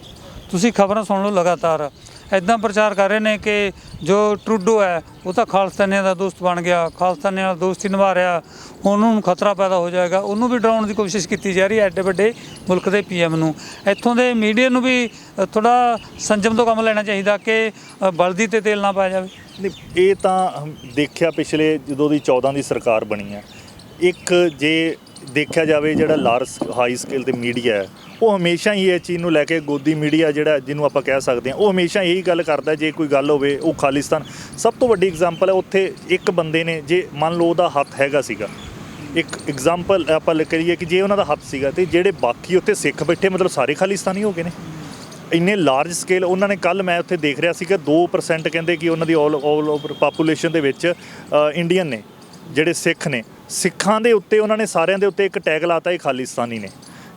ਤੁਸੀਂ ਖਬਰਾਂ ਸੁਣ ਲਓ ਲਗਾਤਾਰ, ਇੱਦਾਂ ਪ੍ਰਚਾਰ ਕਰ ਰਹੇ ਨੇ ਕਿ ਜੋ ਟਰੂਡੋ ਹੈ ਉਹ ਤਾਂ ਖਾਲਿਸਤਾਨੀਆਂ ਦਾ ਦੋਸਤ ਬਣ ਗਿਆ, ਖਾਲਿਸਤਾਨੀਆਂ ਨਾਲ ਦੋਸਤੀ ਨਿਭਾ ਰਿਹਾ, ਉਹਨੂੰ ਖਤਰਾ ਪੈਦਾ ਹੋ ਜਾਏਗਾ, ਉਹਨੂੰ ਵੀ ਡਰਾਉਣ ਦੀ ਕੋਸ਼ਿਸ਼ ਕੀਤੀ ਜਾ ਰਹੀ ਹੈ ਐਡੇ ਵੱਡੇ ਮੁਲਕ ਦੇ ਪੀਐਮ ਨੂੰ। ਇੱਥੋਂ ਦੇ ਮੀਡੀਆ ਨੂੰ ਵੀ ਥੋੜ੍ਹਾ ਸੰਜਮ ਤੋਂ ਕੰਮ ਲੈਣਾ ਚਾਹੀਦਾ ਕਿ ਬਲਦੀ 'ਤੇ ਤੇਲ ਨਾ ਪਾਇਆ ਜਾਵੇ। ਨਹੀਂ, ਇਹ ਤਾਂ ਦੇਖਿਆ ਪਿਛਲੇ ਜਦੋਂ ਦੀ 14 ਦੀ ਸਰਕਾਰ ਬਣੀ ਹੈ, ਇੱਕ ਜੇ ਦੇਖਿਆ ਜਾਵੇ ਜਿਹੜਾ ਲਾਰਜ ਹਾਈ ਸਕੇਲ 'ਤੇ ਮੀਡੀਆ ਹੈ ਉਹ ਹਮੇਸ਼ਾ ਹੀ ਇਹ ਚੀਜ਼ ਨੂੰ ਲੈ ਕੇ, ਗੋਦੀ ਮੀਡੀਆ ਜਿਹੜਾ ਜਿਹਨੂੰ ਆਪਾਂ ਕਹਿ ਸਕਦੇ ਹਾਂ, ਉਹ ਹਮੇਸ਼ਾ ਇਹੀ ਗੱਲ ਕਰਦਾ ਜੇ ਕੋਈ ਗੱਲ ਹੋਵੇ ਉਹ ਖਾਲਿਸਤਾਨ। ਸਭ ਤੋਂ ਵੱਡੀ ਐਗਜ਼ਾਮਪਲ ਹੈ ਉੱਥੇ ਇੱਕ ਬੰਦੇ ਨੇ, ਜੇ ਮੰਨ ਲਓ ਉਹਦਾ ਹੱਥ ਹੈਗਾ ਸੀਗਾ, ਇੱਕ ਐਗਜ਼ਾਮਪਲ ਆਪਾਂ ਕਰੀਏ ਕਿ ਜੇ ਉਹਨਾਂ ਦਾ ਹੱਥ ਸੀਗਾ ਅਤੇ ਜਿਹੜੇ ਬਾਕੀ ਉੱਥੇ ਸਿੱਖ ਬੈਠੇ ਮਤਲਬ ਸਾਰੇ ਖਾਲਿਸਤਾਨੀ ਹੋ ਗਏ ਨੇ। ਇੰਨੇ ਲਾਰਜ ਸਕੇਲ ਉਹਨਾਂ ਨੇ, ਕੱਲ੍ਹ ਮੈਂ ਉੱਥੇ ਦੇਖ ਰਿਹਾ ਸੀਗਾ 2% ਕਹਿੰਦੇ ਕਿ ਉਹਨਾਂ ਦੀ ਆਲ ਓਵਰ ਪਾਪੂਲੇਸ਼ਨ ਦੇ ਵਿੱਚ ਇੰਡੀਅਨ ਨੇ, ਜਿਹੜੇ ਸਿੱਖ ਨੇ। ਸਿੱਖਾਂ ਦੇ ਉੱਤੇ ਉਹਨਾਂ ਨੇ ਸਾਰਿਆਂ ਦੇ ਉੱਤੇ ਇੱਕ ਟੈਗ ਲਾਤਾ ਇਹ ਖਾਲਿਸਤਾਨੀ ਨੇ,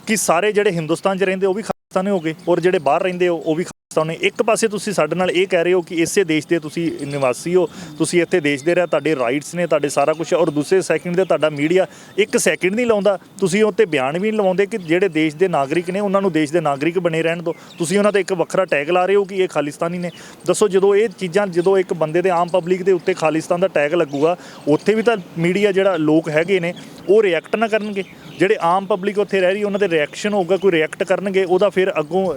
ਕਿ ਸਾਰੇ ਜਿਹੜੇ ਹਿੰਦੁਸਤਾਨ 'ਚ ਰਹਿੰਦੇ ਉਹ ਵੀ ਖਾਲਿਸਤਾਨੀ ਹੋ ਗਏ ਔਰ ਜਿਹੜੇ ਬਾਹਰ ਰਹਿੰਦੇ ਉਹ ਵੀ ਖਾਲਿਸਤਾਨੀ। ਇੱਕ ਪਾਸੇ ਤੁਸੀਂ ਸਾਡੇ ਨਾਲ ਇਹ ਕਹਿ ਰਹੇ ਹੋ ਕਿ ਇਸੇ ਦੇਸ਼ ਦੇ ਤੁਸੀਂ ਨਿਵਾਸੀ ਹੋ, ਤੁਸੀਂ ਇੱਥੇ ਦੇਸ਼ ਦੇ ਰਹਿ, ਤੁਹਾਡੇ ਰਾਈਟਸ ਨੇ, ਤੁਹਾਡੇ ਸਾਰਾ ਕੁਛ, ਔਰ ਦੂਸਰੇ ਸੈਕਿੰਡ ਦੇ ਤੁਹਾਡਾ ਮੀਡੀਆ 1 ਸੈਕਿੰਡ ਨਹੀਂ ਲਾਉਂਦਾ, ਤੁਸੀਂ ਉਹ 'ਤੇ ਬਿਆਨ ਵੀ ਨਹੀਂ ਲਵਾਉਂਦੇ ਕਿ ਜਿਹੜੇ ਦੇਸ਼ ਦੇ ਨਾਗਰਿਕ ਨੇ ਉਹਨਾਂ ਨੂੰ ਦੇਸ਼ ਦੇ ਨਾਗਰਿਕ ਬਣੇ ਰਹਿਣ ਦਿਓ। ਤੁਸੀਂ ਉਹਨਾਂ 'ਤੇ ਇੱਕ ਵੱਖਰਾ ਟੈਗ ਲਾ ਰਹੇ ਹੋ ਕਿ ਇਹ ਖਾਲਿਸਤਾਨੀ ਨੇ। ਦੱਸੋ, ਜਦੋਂ ਇਹ ਚੀਜ਼ਾਂ, ਜਦੋਂ ਇੱਕ ਬੰਦੇ ਦੇ ਆਮ ਪਬਲਿਕ ਦੇ ਉੱਤੇ ਖਾਲਿਸਤਾਨ ਦਾ ਟੈਗ ਲੱਗੂਗਾ, ਉੱਥੇ ਵੀ ਤਾਂ ਮੀਡੀਆ ਜਿਹੜਾ ਲੋਕ ਹੈਗੇ ਨੇ ਉਹ ਰਿਐਕਟ ਨਾ ਕਰਨਗੇ। ਜਿਹੜੇ ਆਮ ਪਬਲਿਕ ਉੱਥੇ ਰਹਿ ਰਹੀ ਉਹਨਾਂ ਦੇ ਰਿਐਕਸ਼ਨ ਹੋਊਗਾ, ਕੋਈ ਰਿਐਕਟ ਕਰਨਗੇ, ਉਹਦਾ ਫਿਰ ਅੱਗੋਂ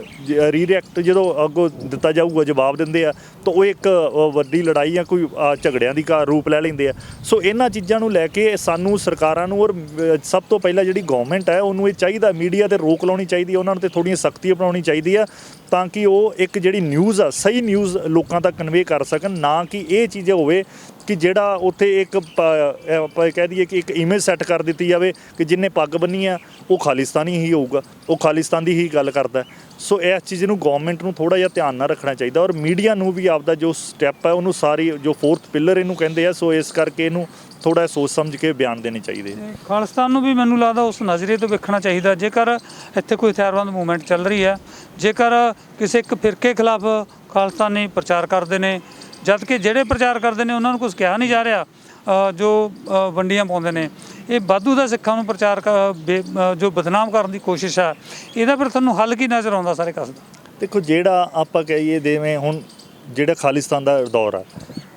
ਰੀਰਿਐਕਟ ਜਦੋਂ ਅੱਗੋਂ ਦਿੱਤਾ ਜਾਊਗਾ, ਜਵਾਬ ਦਿੰਦੇ ਆ ਤਾਂ ਉਹ ਇੱਕ ਵੱਡੀ ਲੜਾਈ ਜਾਂ ਕੋਈ ਝਗੜਿਆਂ ਦੀ ਰੂਪ ਲੈ ਲੈਂਦੇ ਆ। ਸੋ ਇਹਨਾਂ ਚੀਜ਼ਾਂ ਨੂੰ ਲੈ ਕੇ ਸਾਨੂੰ ਸਰਕਾਰਾਂ ਨੂੰ ਔਰ ਸਭ ਤੋਂ ਪਹਿਲਾਂ ਜਿਹੜੀ ਗਵਰਨਮੈਂਟ ਹੈ ਉਹਨੂੰ ਇਹ ਚਾਹੀਦਾ ਮੀਡੀਆ 'ਤੇ ਰੋਕ ਲਾਉਣੀ ਚਾਹੀਦੀ ਹੈ, ਉਹਨਾਂ ਨੂੰ 'ਤੇ ਥੋੜ੍ਹੀਆਂ ਸਖਤੀ ਅਪਣਾਉਣੀ ਚਾਹੀਦੀ ਆ ਤਾਂ ਕਿ ਉਹ ਇੱਕ ਜਿਹੜੀ ਨਿਊਜ਼ ਆ ਸਹੀ ਨਿਊਜ਼ ਲੋਕਾਂ ਤੱਕ ਕਨਵੇ ਕਰ ਸਕਣ, ਨਾ ਕਿ ਇਹ ਚੀਜ਼ ਹੋਵੇ ਕਿ ਜਿਹੜਾ ਉੱਥੇ ਇੱਕ ਆਪਾਂ ਕਹਿ ਦਈਏ ਕਿ ਇੱਕ ਇਮੇਜ ਸੈੱਟ ਕਰ ਦਿੱਤੀ ਜਾਵੇ ਕਿ ਜਿਹਨੇ ਪੱਗ ਬੰਨੀ ਆ ਉਹ ਖਾਲਿਸਤਾਨੀ ਹੀ ਹੋਊਗਾ, ਉਹ ਖਾਲਿਸਤਾਨ ਦੀ ਹੀ ਗੱਲ ਕਰਦਾ। ਸੋ ਇਸ ਚੀਜ਼ ਨੂੰ ਗਵਰਨਮੈਂਟ ਨੂੰ ਥੋੜ੍ਹਾ ਜਿਹਾ ਧਿਆਨ ਨਾਲ ਰੱਖਣਾ ਚਾਹੀਦਾ ਔਰ ਮੀਡੀਆ ਨੂੰ ਵੀ ਆਪਦਾ ਜੋ ਸਟੈਪ ਹੈ ਉਹਨੂੰ ਸਾਰੀ ਜੋ 4th ਪਿਲਰ ਇਹਨੂੰ ਕਹਿੰਦੇ ਆ, ਸੋ ਇਸ ਕਰਕੇ ਇਹਨੂੰ ਥੋੜ੍ਹਾ ਸੋਚ ਸਮਝ ਕੇ ਬਿਆਨ ਦੇਣੇ ਚਾਹੀਦੇ। ਖਾਲਿਸਤਾਨ ਨੂੰ ਵੀ ਮੈਨੂੰ ਲੱਗਦਾ ਉਸ ਨਜ਼ਰੀਏ ਤੋਂ ਵੇਖਣਾ ਚਾਹੀਦਾ, ਜੇਕਰ ਇੱਥੇ ਕੋਈ ਹਥਿਆਰਬੰਦ ਮੂਵਮੈਂਟ ਚੱਲ ਰਹੀ ਹੈ, ਜੇਕਰ ਕਿਸੇ ਇੱਕ ਫਿਰਕੇ ਖਿਲਾਫ ਖਾਲਿਸਤਾਨੀ ਪ੍ਰਚਾਰ ਕਰਦੇ ਨੇ, ਜਦ ਕਿ ਜਿਹੜੇ ਪ੍ਰਚਾਰ ਕਰਦੇ ਨੇ ਉਹਨਾਂ ਨੂੰ ਕੁਝ ਕਿਹਾ ਨਹੀਂ ਜਾ ਰਿਹਾ, ਜੋ ਵੰਡੀਆਂ ਪਾਉਂਦੇ ਨੇ, ਇਹ ਵਾਧੂ ਦਾ ਸਿੱਖਾਂ ਨੂੰ ਪ੍ਰਚਾਰ ਜੋ ਬਦਨਾਮ ਕਰਨ ਦੀ ਕੋਸ਼ਿਸ਼ ਹੈ, ਇਹਦਾ ਫਿਰ ਤੁਹਾਨੂੰ ਹੱਲ ਕੀ ਨਜ਼ਰ ਆਉਂਦਾ ਸਾਰੇ ਕਸ ਦਾ? ਦੇਖੋ, ਜਿਹੜਾ ਆਪਾਂ ਕਹੀਏ ਜਿਵੇਂ ਹੁਣ ਜਿਹੜਾ ਖਾਲਿਸਤਾਨ ਦਾ ਦੌਰ ਆ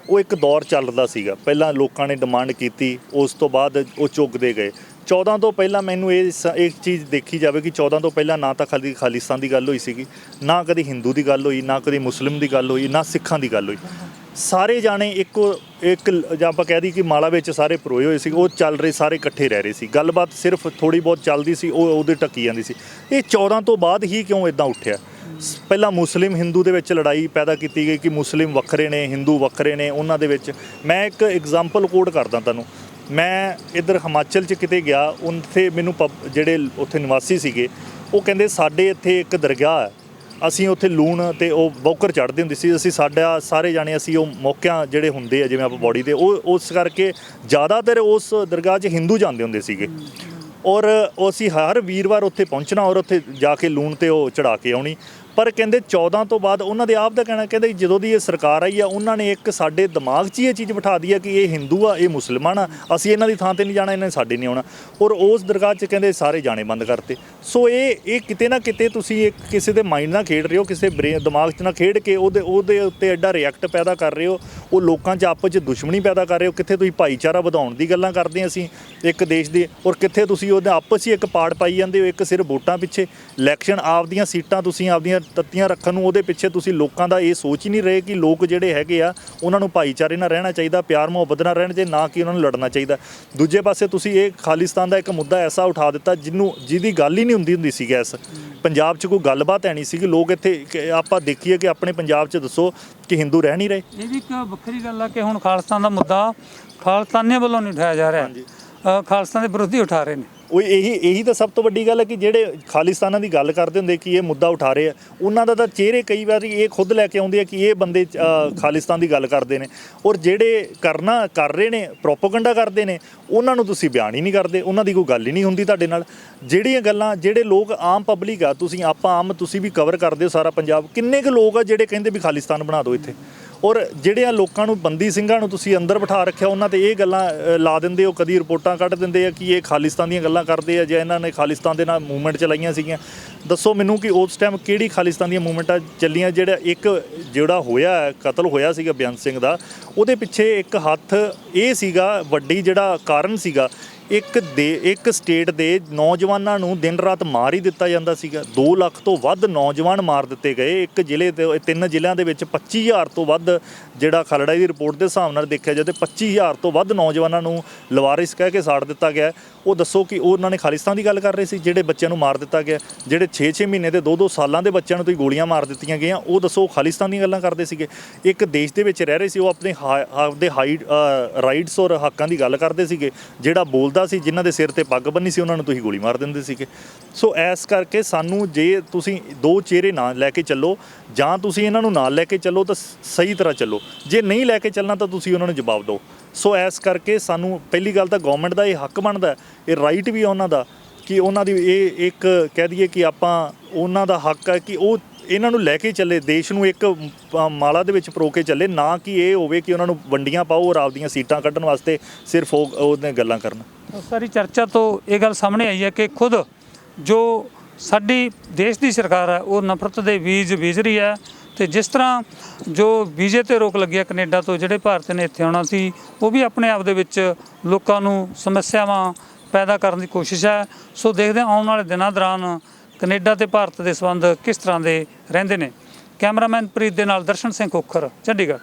ਉਹ ਇੱਕ ਦੌਰ ਚੱਲਦਾ ਸੀਗਾ, ਪਹਿਲਾਂ ਲੋਕਾਂ ਨੇ ਡਿਮਾਂਡ ਕੀਤੀ, ਉਸ ਤੋਂ ਬਾਅਦ ਉਹ ਚੁੱਕਦੇ ਗਏ। 14 ਤੋਂ ਪਹਿਲਾਂ ਮੈਨੂੰ ਇਹ ਚੀਜ਼ ਦੇਖੀ ਜਾਵੇ ਕਿ 14 ਤੋਂ ਪਹਿਲਾਂ ਨਾ ਤਾਂ ਖਾਲਿਸਤਾਨ ਦੀ ਗੱਲ ਹੋਈ ਸੀਗੀ, ਨਾ ਕਦੀ ਹਿੰਦੂ ਦੀ ਗੱਲ ਹੋਈ, ਨਾ ਕਦੀ ਮੁਸਲਿਮ ਦੀ ਗੱਲ ਹੋਈ, ਨਾ ਸਿੱਖਾਂ ਦੀ ਗੱਲ ਹੋਈ। ਸਾਰੇ ਜਾਣੇ ਇੱਕ ਜਾਂ ਆਪਾਂ ਕਹਿ ਦਈਏ ਕਿ ਮਾਲਾ ਵਿੱਚ ਸਾਰੇ ਪਰੋਏ ਹੋਏ ਸੀ, ਉਹ ਚੱਲ ਰਹੇ, ਸਾਰੇ ਇਕੱਠੇ ਰਹਿ ਰਹੇ ਸੀ, ਗੱਲਬਾਤ ਸਿਰਫ ਥੋੜ੍ਹੀ ਬਹੁਤ ਚੱਲਦੀ ਸੀ, ਉਹ ਉਹਦੇ ਟੱਕੀ ਜਾਂਦੀ ਸੀ। ਇਹ 14 ਤੋਂ ਬਾਅਦ ਹੀ ਕਿਉਂ ਇੱਦਾਂ ਉੱਠਿਆ? ਪਹਿਲਾਂ ਮੁਸਲਿਮ ਹਿੰਦੂ ਦੇ ਵਿੱਚ ਲੜਾਈ ਪੈਦਾ ਕੀਤੀ ਗਈ ਕਿ ਮੁਸਲਿਮ ਵੱਖਰੇ ਨੇ, ਹਿੰਦੂ ਵੱਖਰੇ ਨੇ, ਉਹਨਾਂ ਦੇ ਵਿੱਚ ਮੈਂ ਇੱਕ ਐਗਜ਼ਾਮਪਲ ਕੋਟ ਕਰਦਾ ਤੁਹਾਨੂੰ। ਮੈਂ ਇੱਧਰ ਹਿਮਾਚਲ 'ਚ ਕਿਤੇ ਗਿਆ, ਉੱਥੇ ਮੈਨੂੰ ਜਿਹੜੇ ਉੱਥੇ ਨਿਵਾਸੀ ਸੀਗੇ ਉਹ ਕਹਿੰਦੇ ਸਾਡੇ ਇੱਥੇ ਇੱਕ ਦਰਗਾਹ ਹੈ, ਅਸੀਂ ਉੱਥੇ ਲੂਣ ਅਤੇ ਉਹ ਬੌਕਰ ਚੜ੍ਹਦੇ ਹੁੰਦੇ ਸੀ, ਅਸੀਂ ਸਾਡਾ ਸਾਰੇ ਜਾਣੇ ਅਸੀਂ ਉਹ ਮੌਕਿਆਂ ਜਿਹੜੇ ਹੁੰਦੇ ਆ ਜਿਵੇਂ ਆਪਾਂ ਬੋਡੀ ਦੇ, ਉਹ ਉਸ ਕਰਕੇ ਜ਼ਿਆਦਾਤਰ ਉਸ ਦਰਗਾਹ 'ਚ ਹਿੰਦੂ ਜਾਂਦੇ ਹੁੰਦੇ ਸੀਗੇ ਔਰ ਅਸੀਂ ਹਰ ਵੀਰਵਾਰ ਉੱਥੇ ਪਹੁੰਚਣਾ ਔਰ ਉੱਥੇ ਜਾ ਕੇ ਲੂਣ 'ਤੇ ਉਹ ਚੜ੍ਹਾ ਕੇ ਆਉਣੀ। ਪਰ ਕਹਿੰਦੇ 14 ਤੋਂ ਬਾਅਦ ਉਹਨਾਂ ਦੇ ਆਪ ਦਾ ਕਹਿਣਾ, ਕਹਿੰਦੇ ਜਦੋਂ ਦੀ ਇਹ ਸਰਕਾਰ ਆਈ ਆ ਉਹਨਾਂ ਨੇ ਇੱਕ ਸਾਡੇ ਦਿਮਾਗ 'ਚ ਹੀ ਇਹ ਚੀਜ਼ ਬਿਠਾ ਦੀ ਆ ਕਿ ਇਹ ਹਿੰਦੂ ਆ, ਇਹ ਮੁਸਲਮਾਨ ਆ, ਅਸੀਂ ਇਹਨਾਂ ਦੀ ਥਾਂ 'ਤੇ ਨਹੀਂ ਜਾਣਾ, ਇਹਨਾਂ ਨੇ ਸਾਡੇ ਨਹੀਂ ਆਉਣਾ, ਔਰ ਉਸ ਦਰਗਾਹ 'ਚ ਕਹਿੰਦੇ ਸਾਰੇ ਜਾਣੇ ਬੰਦ ਕਰਤੇ। ਸੋ ਇਹ ਕਿਤੇ ਨਾ ਕਿਤੇ ਤੁਸੀਂ ਇੱਕ ਕਿਸੇ ਦੇ ਮਾਈਂਡ ਨਾਲ ਖੇਡ ਰਹੇ ਹੋ, ਕਿਸੇ ਦਿਮਾਗ 'ਚ ਨਾਲ ਖੇਡ ਕੇ ਉਹਦੇ ਉੱਤੇ ਐਡਾ ਰਿਐਕਟ ਪੈਦਾ ਕਰ ਰਹੇ ਹੋ, ਉਹ ਲੋਕਾਂ 'ਚ ਆਪਸ 'ਚ ਦੁਸ਼ਮਣੀ ਪੈਦਾ ਕਰ ਰਹੇ ਹੋ। ਕਿੱਥੇ ਤੁਸੀਂ ਭਾਈਚਾਰਾ ਵਧਾਉਣ ਦੀ ਗੱਲਾਂ ਕਰਦੇ ਅਸੀਂ ਇੱਕ ਦੇਸ਼ ਦੀ, ਔਰ ਕਿੱਥੇ ਤੁਸੀਂ ਉਹਦੇ ਆਪਸ 'ਚ ਇੱਕ ਪਾੜ ਪਾਈ ਜਾਂਦੇ ਹੋ, ਇੱਕ ਸਿਰਫ ਵੋਟਾਂ ਪਿੱਛੇ ਇਲੈਕਸ਼ਨ, ਆਪਦੀਆਂ ਸੀਟਾਂ ਤੁਸੀਂ ਆਪਦੀਆਂ ਤੱਤੀਆਂ ਰੱਖਣ ਨੂੰ, ਉਹਦੇ ਪਿੱਛੇ ਤੁਸੀਂ ਲੋਕਾਂ ਦਾ ਇਹ ਸੋਚ ਹੀ ਨਹੀਂ ਰਹੇ ਕਿ ਲੋਕ ਜਿਹੜੇ ਹੈਗੇ ਆ ਉਹਨਾਂ ਨੂੰ ਭਾਈਚਾਰੇ ਨਾਲ ਰਹਿਣਾ ਚਾਹੀਦਾ, ਪਿਆਰ ਮੁਹੱਬਤ ਨਾਲ ਰਹਿਣਾ ਚਾਹੀਦਾ, ਨਾ ਕਿ ਉਹਨਾਂ ਨੂੰ ਲੜਨਾ ਚਾਹੀਦਾ। ਦੂਜੇ ਪਾਸੇ ਤੁਸੀਂ ਇਹ ਖਾਲਿਸਤਾਨ ਦਾ ਇੱਕ ਮੁੱਦਾ ਐਸਾ ਉਠਾ ਦਿੱਤਾ ਜਿਹਦੀ ਗੱਲ ਹੀ ਨਹੀਂ ਹੁੰਦੀ ਸੀ। ਇਸ ਪੰਜਾਬ 'ਚ ਕੋਈ ਗੱਲਬਾਤ ਹੈ ਨਹੀਂ ਸੀ ਕਿ ਲੋਕ ਇੱਥੇ ਆਪਾਂ ਦੇਖੀਏ ਕਿ ਆਪਣੇ ਪੰਜਾਬ 'ਚ ਦੱਸੋ ਕਿ ਹਿੰਦੂ ਰਹਿ ਨਹੀਂ ਰਹੇ। ਇਹ ਵੀ ਇੱਕ ਵੱਖਰੀ ਗੱਲ ਆ ਕਿ ਹੁਣ ਖਾਲਿਸਤਾਨ ਦਾ ਮੁੱਦਾ ਖਾਲਿਸਤਾਨੀਆਂ ਵੱਲੋਂ ਨਹੀਂ ਉਠਾਇਆ ਜਾ ਰਿਹਾ, ਖਾਲਿਸਤਾਨ ਦੇ ਵਿਰੋਧੀ ਉਠਾ ਰਹੇ ਨੇ। ਉਹ ਇਹੀ ਤਾਂ ਸਭ ਤੋਂ ਵੱਡੀ ਗੱਲ ਹੈ ਕਿ ਜਿਹੜੇ ਖਾਲਿਸਤਾਨਾਂ ਦੀ ਗੱਲ ਕਰਦੇ ਹੁੰਦੇ ਕਿ ਇਹ ਮੁੱਦਾ ਉਠਾ ਰਹੇ ਆ, ਉਹਨਾਂ ਦਾ ਤਾਂ ਚਿਹਰੇ ਕਈ ਵਾਰੀ ਇਹ ਖੁਦ ਲੈ ਕੇ ਆਉਂਦੇ ਆ ਕਿ ਇਹ ਬੰਦੇ ਖਾਲਿਸਤਾਨ ਦੀ ਗੱਲ ਕਰਦੇ ਨੇ, ਔਰ ਜਿਹੜੇ ਕਰ ਰਹੇ ਨੇ, ਪ੍ਰੋਪੇਗੈਂਡਾ ਕਰਦੇ ਨੇ, ਉਹਨਾਂ ਨੂੰ ਤੁਸੀਂ ਬਿਆਨ ਹੀ ਨਹੀਂ ਕਰਦੇ, ਉਹਨਾਂ ਦੀ ਕੋਈ ਗੱਲ ਹੀ ਨਹੀਂ ਹੁੰਦੀ ਤੁਹਾਡੇ ਨਾਲ। ਜਿਹੜੀਆਂ ਗੱਲਾਂ ਜਿਹੜੇ ਲੋਕ ਆਮ ਪਬਲਿਕ ਆ, ਤੁਸੀਂ ਵੀ ਕਵਰ ਕਰਦੇ ਹੋ ਸਾਰਾ ਪੰਜਾਬ, ਕਿੰਨੇ ਕੁ ਲੋਕ ਆ ਜਿਹੜੇ ਕਹਿੰਦੇ ਵੀ ਖਾਲਿਸਤਾਨ ਬਣਾ ਦਿਓ ਇੱਥੇ, ਔਰ ਜਿਹੜਿਆਂ ਲੋਕਾਂ ਨੂੰ ਬੰਦੀ ਸਿੰਘਾਂ ਨੂੰ ਤੁਸੀਂ ਅੰਦਰ ਬਿਠਾ ਰੱਖਿਆ ਉਹਨਾਂ 'ਤੇ ਇਹ ਗੱਲਾਂ ਲਾ ਦਿੰਦੇ ਹੋ, ਕਦੀ ਰਿਪੋਰਟਾਂ ਕੱਢ ਦਿੰਦੇ ਆ ਕਿ ਇਹ ਖਾਲਿਸਤਾਨ ਦੀਆਂ ਗੱਲਾਂ ਕਰਦੇ ਆ ਜਾਂ ਇਹਨਾਂ ਨੇ ਖਾਲਿਸਤਾਨ ਦੇ ਨਾਲ ਮੂਵਮੈਂਟ ਚਲਾਈਆਂ ਸੀਗੀਆਂ। ਦੱਸੋ ਮੈਨੂੰ ਕਿ ਉਸ ਟਾਈਮ ਕਿਹੜੀ ਖਾਲਿਸਤਾਨ ਦੀਆਂ ਮੂਵਮੈਂਟਾਂ ਚੱਲੀਆਂ? ਜਿਹੜਾ ਹੋਇਆ ਕਤਲ ਹੋਇਆ ਸੀਗਾ ਬੇਅੰਤ ਸਿੰਘ ਦਾ, ਉਹਦੇ ਪਿੱਛੇ ਇੱਕ ਹੱਥ ਇਹ ਸੀਗਾ, ਵੱਡੀ ਜਿਹੜਾ ਕਾਰਨ ਸੀਗਾ, ਇੱਕ ਸਟੇਟ ਦੇ ਨੌਜਵਾਨਾਂ ਨੂੰ ਦਿਨ ਰਾਤ ਮਾਰ ਹੀ ਦਿੱਤਾ ਜਾਂਦਾ ਸੀਗਾ। 2 ਲੱਖ ਤੋਂ ਵੱਧ ਨੌਜਵਾਨ ਮਾਰ ਦਿੱਤੇ ਗਏ ਇੱਕ ਜ਼ਿਲ੍ਹੇ ਤੇ, 3 ਜ਼ਿਲ੍ਹਿਆਂ ਦੇ ਵਿੱਚ 25,000 ਤੋਂ ਵੱਧ, ਜਿਹੜਾ ਖਰੜਾ ਦੀ ਰਿਪੋਰਟ ਦੇ ਹਿਸਾਬ ਨਾਲ ਦੇਖਿਆ ਜਾਵੇ 25,000 ਤੋਂ ਵੱਧ ਨੌਜਵਾਨਾਂ ਨੂੰ ਲਵਾਰਿਸ ਕਹਿ ਕੇ ਸਾੜ ਦਿੱਤਾ ਗਿਆ। ਉਹ ਦੱਸੋ ਕਿ ਉਹਨਾਂ ਨੇ ਖਾਲਿਸਤਾਨ ਦੀ ਗੱਲ ਕਰ ਰਹੇ ਸੀ? ਜਿਹੜੇ ਬੱਚਿਆਂ ਨੂੰ ਮਾਰ ਦਿੱਤਾ ਗਿਆ, ਜਿਹੜੇ 6-6 ਮਹੀਨੇ ਦੇ 2-2 ਸਾਲਾਂ ਦੇ ਬੱਚਿਆਂ ਨੂੰ ਤੁਸੀਂ ਗੋਲੀਆਂ ਮਾਰ ਦਿੱਤੀਆਂ ਗਈਆਂ, ਉਹ ਦੱਸੋ ਖਾਲਿਸਤਾਨ ਦੀਆਂ ਗੱਲਾਂ ਕਰਦੇ ਸੀਗੇ? ਇੱਕ ਦੇਸ਼ ਦੇ ਵਿੱਚ ਰਹਿ ਰਹੇ ਸੀ, ਉਹ ਆਪਣੇ ਆਪਦੇ ਰਾਈਟਸ ਔਰ ਹੱਕਾਂ ਦੀ ਗੱਲ ਕਰਦੇ ਸੀਗੇ। ਜਿਹੜਾ ਬੋਲਦਾ ਸੀ, ਜਿਨ੍ਹਾਂ ਦੇ ਸਿਰ 'ਤੇ ਪੱਗ ਬੰਨੀ ਸੀ, ਉਹਨਾਂ ਨੂੰ ਤੁਸੀਂ ਗੋਲੀ ਮਾਰ ਦਿੰਦੇ ਸੀਗੇ। ਸੋ ਇਸ ਕਰਕੇ ਸਾਨੂੰ ਜੇ ਤੁਸੀਂ 2 ਚਿਹਰੇ ਨਾ ਲੈ ਕੇ ਚੱਲੋ, ਜਾਂ ਤੁਸੀਂ ਇਹਨਾਂ ਨੂੰ ਨਾਲ ਲੈ ਕੇ ਚੱਲੋ ਤਾਂ ਸਹੀ ਤਰ੍ਹਾਂ ਚੱਲੋ, ਜੇ ਨਹੀਂ ਲੈ ਕੇ ਚੱਲਣਾ ਤਾਂ ਤੁਸੀਂ ਉਹਨਾਂ ਨੂੰ ਜਵਾਬ ਦਿਓ। ਸੋ ਇਸ ਕਰਕੇ ਸਾਨੂੰ ਪਹਿਲੀ ਗੱਲ ਤਾਂ ਗਵਰਨਮੈਂਟ ਦਾ ਇਹ ਹੱਕ ਬਣਦਾ, ਇਹ ਰਾਈਟ ਵੀ ਉਹਨਾਂ ਦਾ ਕਿ ਉਹਨਾਂ ਦੀ ਇਹ ਇੱਕ ਕਹਿ ਦਈਏ ਕਿ ਆਪਾਂ ਉਹਨਾਂ ਦਾ ਹੱਕ ਹੈ ਕਿ ਉਹ ਇਹਨਾਂ ਨੂੰ ਲੈ ਕੇ ਚੱਲੇ, ਦੇਸ਼ ਨੂੰ ਇੱਕ ਮਾਲਾ ਦੇ ਵਿੱਚ ਪਰੋ ਕੇ ਚੱਲੇ, ਨਾ ਕਿ ਇਹ ਹੋਵੇ ਕਿ ਉਹਨਾਂ ਨੂੰ ਵੰਡੀਆਂ ਪਾਓ ਔਰ ਆਪਦੀਆਂ ਸੀਟਾਂ ਕੱਢਣ ਵਾਸਤੇ ਸਿਰਫ ਉਹਦੀਆਂ ਗੱਲਾਂ ਕਰਨ। ਸਾਰੀ ਚਰਚਾ ਤੋਂ ਇਹ ਗੱਲ ਸਾਹਮਣੇ ਆਈ ਹੈ ਕਿ ਖੁਦ ਜੋ ਸਾਡੀ ਦੇਸ਼ ਦੀ ਸਰਕਾਰ ਹੈ ਉਹ ਨਫ਼ਰਤ ਦੇ ਬੀਜ ਰਹੀ ਹੈ, ਅਤੇ ਜਿਸ ਤਰ੍ਹਾਂ ਜੋ ਵੀਜ਼ੇ 'ਤੇ ਰੋਕ ਲੱਗੀ ਹੈ ਕੈਨੇਡਾ ਤੋਂ ਜਿਹੜੇ ਭਾਰਤ ਨੇ ਇੱਥੇ ਆਉਣਾ ਸੀ, ਉਹ ਵੀ ਆਪਣੇ ਆਪ ਦੇ ਵਿੱਚ ਲੋਕਾਂ ਨੂੰ ਸਮੱਸਿਆਵਾਂ ਪੈਦਾ ਕਰਨ ਦੀ ਕੋਸ਼ਿਸ਼ ਹੈ। ਸੋ ਦੇਖਦੇ ਹਾਂ ਆਉਣ ਵਾਲੇ ਦਿਨਾਂ ਦੌਰਾਨ ਕੈਨੇਡਾ ਤੇ ਭਾਰਤ ਦੇ ਸੰਬੰਧ ਕਿਸ ਤਰ੍ਹਾਂ ਦੇ ਰਹਿੰਦੇ ਨੇ। ਕੈਮਰਾਮੈਨ ਪ੍ਰੀਤ ਦੇ ਨਾਲ ਦਰਸ਼ਨ ਸਿੰਘ ਖੋਖਰ, ਚੰਡੀਗੜ੍ਹ।